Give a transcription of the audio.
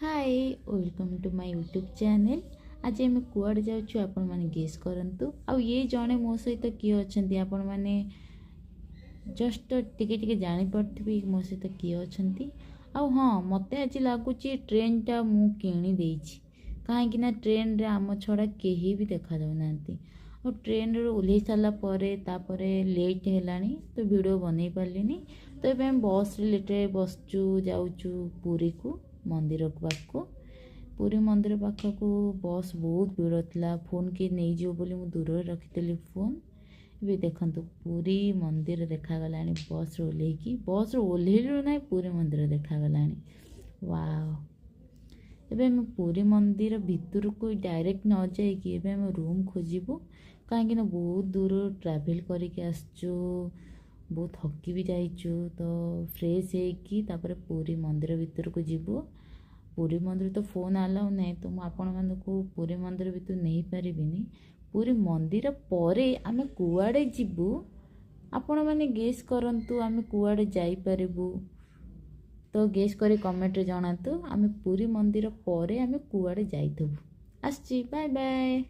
Hi welcome to my YouTube channel. आज आम कुआड़े जाऊँ आपण मैंने गेस करंतु आ ये जड़े मो सहित किए अच्छा आपण मैंने जस्ट टिके टिके जापरि मो सहित किए अच्छा हाँ मत आज लगुच ट्रेन टा मु किणी देछि कहीं ट्रेन रे आम छड़ा कहीं भी देखा जाऊना और ट्रेन रे ओह्लई सारा तापरे लेट है तो वीडियो बन पारे तो ये बस रे लेटे बसचु जाऊचु पुरी को मंदिर पाखक पुरी मंदिर पाखक बस बहुत भीड़ था फोन के नहीं जो बोली मुझे दूर रखी फोन भी देखंतु पुरी मंदिर देखागला बस ओह्लैकी ओह्लैलु ना पुरी मंदिर देखागला वाओ एबे हम पुरी मंदिर भितर को डायरेक्ट न जाइए एबे रूम खोजबू कहीं बहुत दूर ट्रैवल करके आसचु बहुत थकी भी जाइचु तो फ्रेश होकर पुरी मंदिर भितर को जीवु पुरी मंदिर तो फोन आलाउ नहीं तो मुझे को पुरी मंदिर भितर नहीं पारिनी पुरी मंदिर परे आमे कुआड़े जीवु आपण मैंने गेस करंतु आमे कुआड़े जाई परिबु तो गेस करी कमेंट रे जणातु आमे पुरी मंदिर परे आमे कुआड़े जाइथबु आसची बाय बाय।